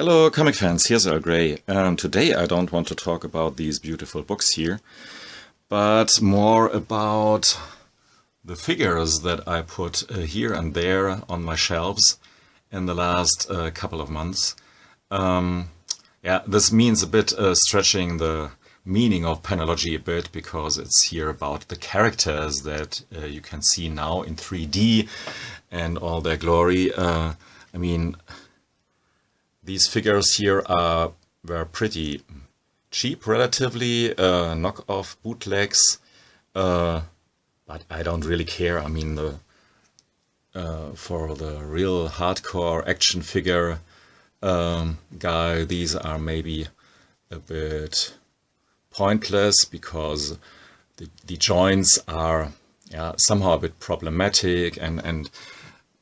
Hello comic fans, here's Earl Grey. Today I don't want to talk about these beautiful books here, but more about the figures that I put here and there on my shelves in the last couple of months. This means a bit stretching the meaning of panellogy a bit, because it's here about the characters that you can see now in 3D and all their glory. These figures here were pretty cheap, relatively, knockoff bootlegs, but I don't really care. I mean, for the real hardcore action figure guy, these are maybe a bit pointless, because the joints are somehow a bit problematic and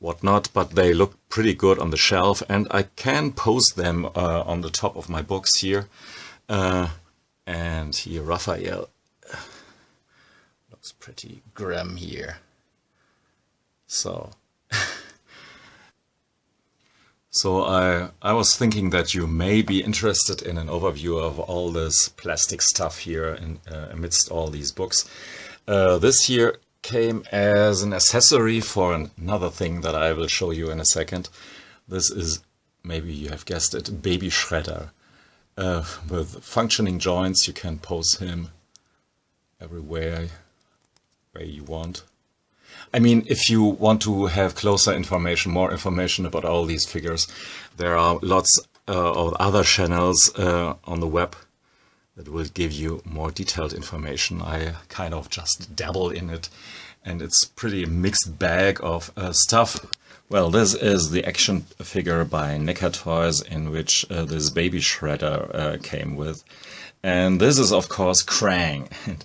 whatnot, but they look pretty good on the shelf, and I can post them on the top of my books here. And here Raphael looks pretty grim here. So I was thinking that you may be interested in an overview of all this plastic stuff here amidst all these books. This here came as an accessory for another thing that I will show you in a second. This is, maybe you have guessed it, baby shredder. With functioning joints, you can pose him everywhere where you want. I mean, if you want to have closer information, more information about all these figures, there are lots of other channels on the web that will give you more detailed information. I kind of just dabble in it, and it's pretty mixed bag of stuff. Well, this is the action figure by Necker Toys, in which this baby shredder came with. And this is, of course, Krang. And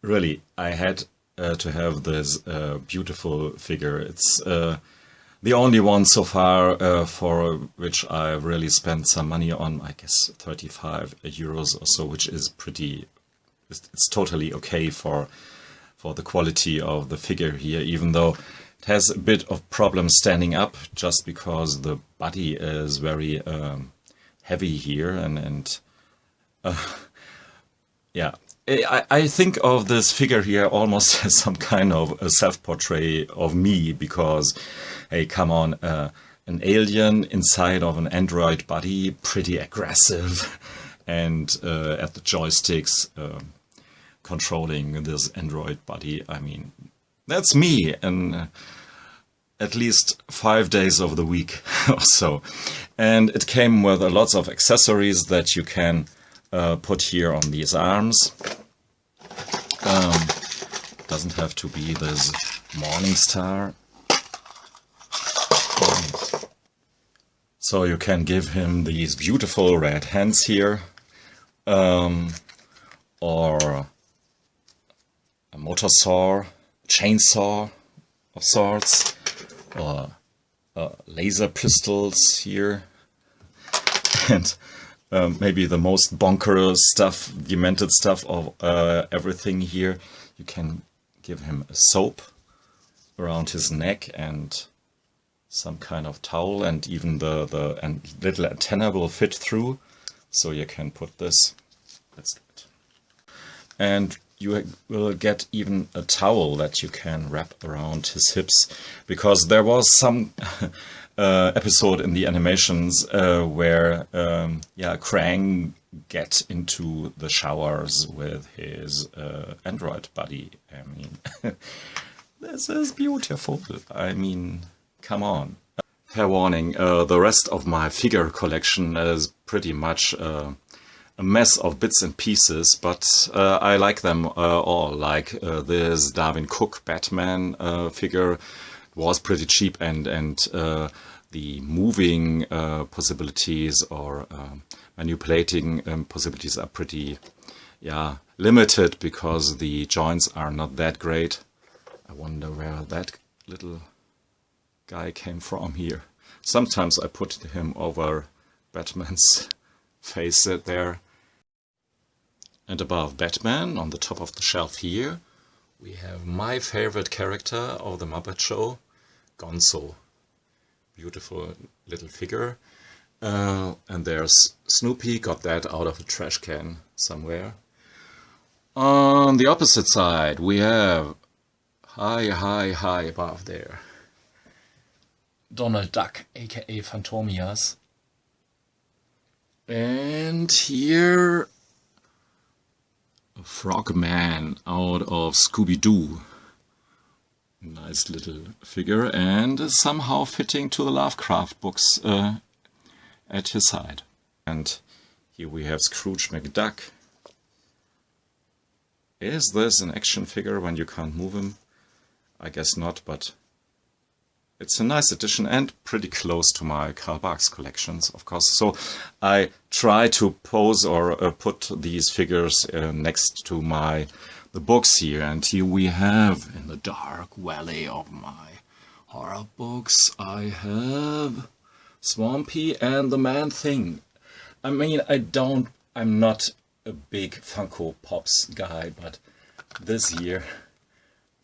really, I had to have this beautiful figure. It's the only one so far for which I really spent some money on, I guess 35 euros or so, which is pretty, it's totally okay for the quality of the figure here, even though it has a bit of problem standing up, just because the body is very heavy here, I think of this figure here almost as some kind of a self-portrait of me, because, hey, come on, an alien inside of an android body, pretty aggressive, and at the joysticks controlling this android body. I mean, that's me, and at least 5 days of the week or so. And it came with lots of accessories that you can put here on these arms. Doesn't have to be this morning star. So you can give him these beautiful red hands here, or a motor saw, chainsaw of sorts, or laser pistols here, and maybe the most bonkers stuff, demented stuff of everything here. You can give him a soap around his neck and some kind of towel, and even the little antenna will fit through, so you can put this. That's it. And you will get even a towel that you can wrap around his hips, because there was some episode in the animations where Krang get into the showers with his android buddy. I mean, this is beautiful. I mean, come on. Fair warning, the rest of my figure collection is pretty much a mess of bits and pieces, but I like them all. Like this Darwin Cook Batman figure was pretty cheap, and the moving possibilities or manipulating possibilities are pretty limited, because the joints are not that great. I wonder where that little guy came from here. Sometimes I put him over Batman's face there. And above Batman, on the top of the shelf here, we have my favorite character of the Muppet Show, Gonzo. Beautiful little figure. And there's Snoopy, got that out of a trash can somewhere. On the opposite side, we have high above there, Donald Duck, aka Phantomias. And here, a Frogman out of Scooby-Doo. Nice little figure, and somehow fitting to the Lovecraft books at his side. And here we have Scrooge McDuck. Is this an action figure when you can't move him? I guess not, but it's a nice addition and pretty close to my Karl Barks collections, of course. So I try to pose or put these figures next to the books here. And here we have, in the dark valley of my horror books, I have Swampy and the Man-Thing. I mean, I'm not a big Funko Pops guy, but this year,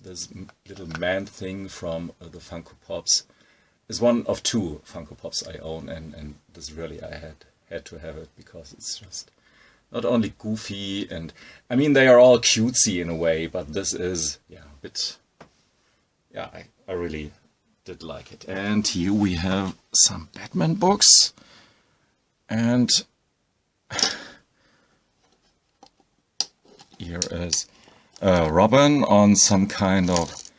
this little Man-Thing from the Funko Pops is one of two Funko Pops I own, and this really I had to have it because it's just not only goofy, and I mean they are all cutesy in a way, but this is a bit, I really did like it. And here we have some Batman books, and here is Robin on some kind of,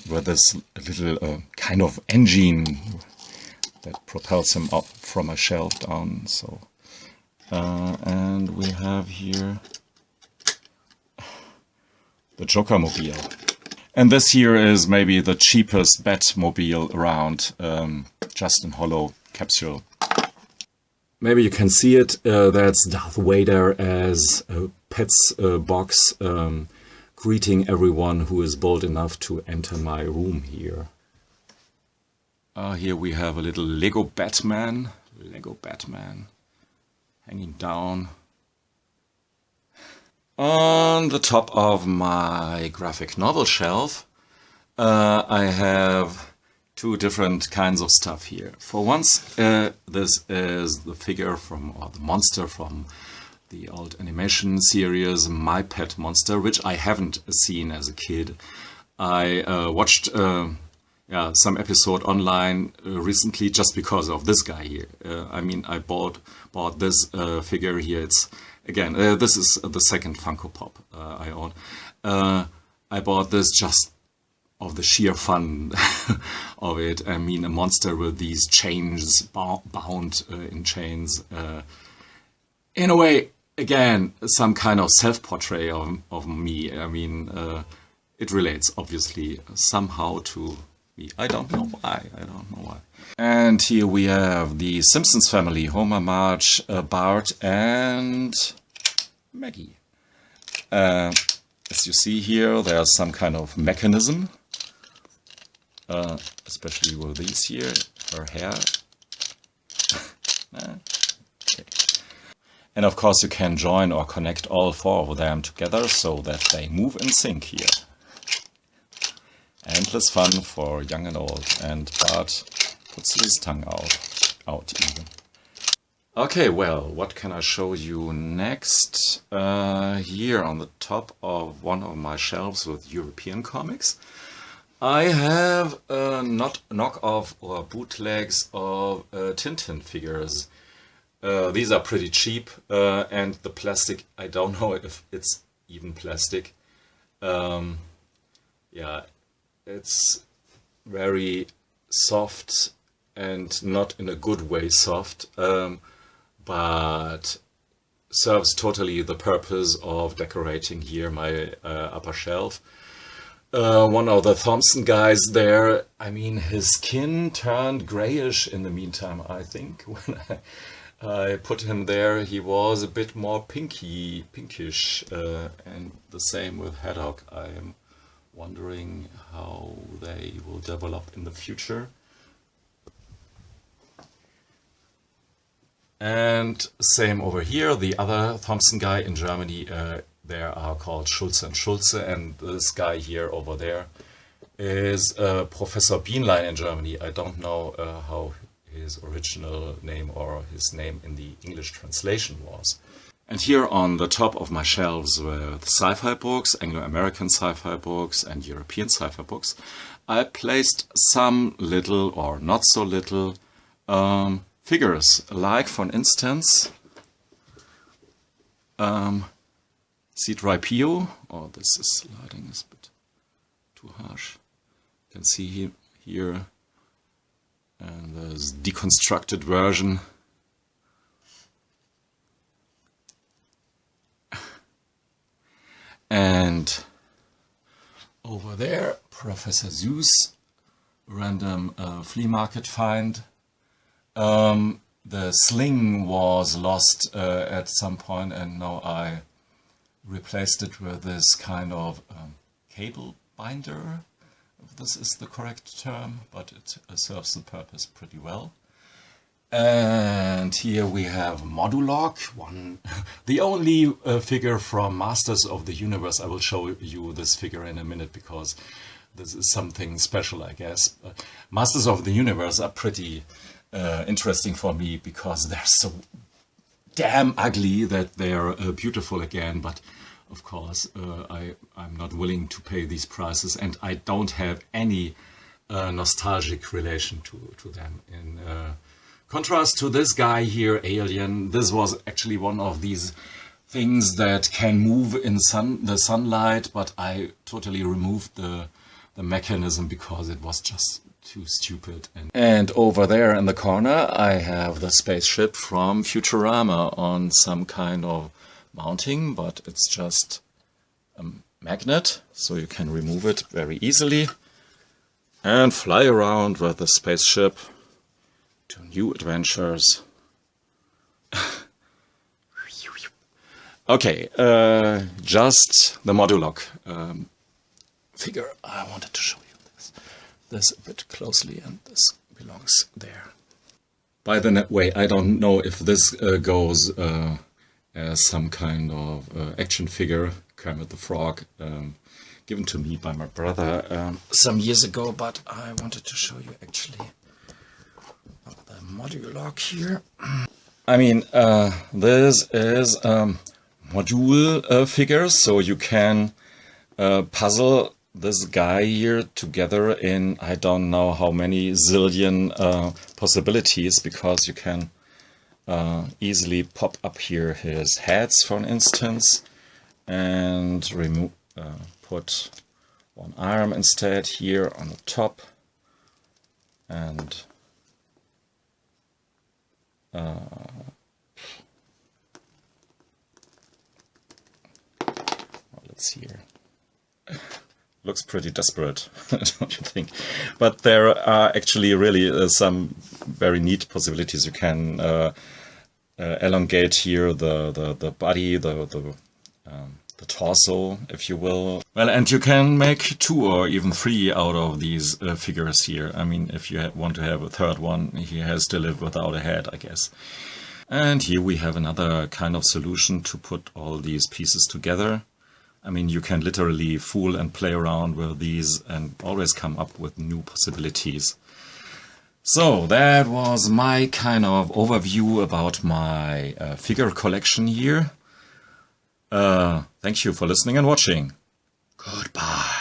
with this little kind of engine that propels him up from a shelf down. So, and we have here the Joker Mobile. And this here is maybe the cheapest Batmobile around, just in hollow capsule. Maybe you can see it, that's Darth Vader as a Pets box, greeting everyone who is bold enough to enter my room here. Here we have a little Lego Batman hanging down. On the top of my graphic novel shelf, I have two different kinds of stuff here. For once, this is the figure or the monster from the old animation series My Pet Monster, which I haven't seen as a kid. I watched some episode online recently just because of this guy here. I mean, I bought this figure here. It's again, this is the second Funko Pop I own. I bought this just of the sheer fun of it. I mean, a monster with these chains, bound in chains. In a way, again, some kind of self-portrait of me. I mean, it relates, obviously, somehow to me. I don't know why. And here we have the Simpsons family, Homer, Marge, Bart, and Maggie. As you see here, there's some kind of mechanism. Especially with these here, her hair. Okay. And of course you can join or connect all four of them together so that they move in sync here. Endless fun for young and old, and Bart puts his tongue out even. Okay, well, what can I show you next? Here on the top of one of my shelves with European comics, I have not knockoff or bootlegs of Tintin figures. These are pretty cheap, and the plastic, I don't know if it's even plastic. Yeah, it's very soft and not in a good way soft, but serves totally the purpose of decorating here my upper shelf. One of the Thompson guys there, I mean, his skin turned grayish in the meantime, I think. When I put him there, he was a bit more pinkish, and the same with Haddock. I am wondering how they will develop in the future. And same over here, the other Thompson guy in Germany, they are called Shultz and Schulze, and this guy here over there is Professor Bienlein in Germany. I don't know how his original name or his name in the English translation was. And here on the top of my shelves with sci-fi books, Anglo-American sci-fi books and European sci-fi books, I placed some little or not so little figures, like for instance C-3PO, oh, this lighting is a bit too harsh. You can see here and this deconstructed version. And over there, Professor Zeus, random flea market find. The sling was lost at some point, and now I replaced it with this kind of cable binder, if this is the correct term, but it serves the purpose pretty well. And here we have Modulok, the only figure from Masters of the Universe. I will show you this figure in a minute because this is something special, I guess. Masters of the Universe are pretty interesting for me because they're so damn ugly that they're beautiful again. But of course, I'm not willing to pay these prices, and I don't have any nostalgic relation to them. In contrast to this guy here, Alien, this was actually one of these things that can move in the sunlight, but I totally removed the mechanism because it was just too stupid. And over there in the corner I have the spaceship from Futurama on some kind of mounting, but it's just a magnet, so you can remove it very easily and fly around with the spaceship to new adventures. Okay, just the modulok figure. I wanted to show you this a bit closely, and this belongs there. By the way, I don't know if this goes as some kind of action figure, Kermit the Frog, given to me by my brother some years ago, but I wanted to show you actually the modulok here. I mean, this is module figures, so you can puzzle this guy here together in I don't know how many zillion possibilities, because you can easily pop up here his heads, for instance, and remove, put one arm instead here on the top, and let's see here. Looks pretty desperate, don't you think? But there are actually really some very neat possibilities. You can elongate here the body, the torso, if you will. Well, and you can make 2 or even 3 out of these figures here. I mean, if you want to have a third one, he has to live without a head, I guess. And here we have another kind of solution to put all these pieces together. I mean, you can literally fool and play around with these and always come up with new possibilities. So that was my kind of overview about my figure collection here. Thank you for listening and watching. Goodbye.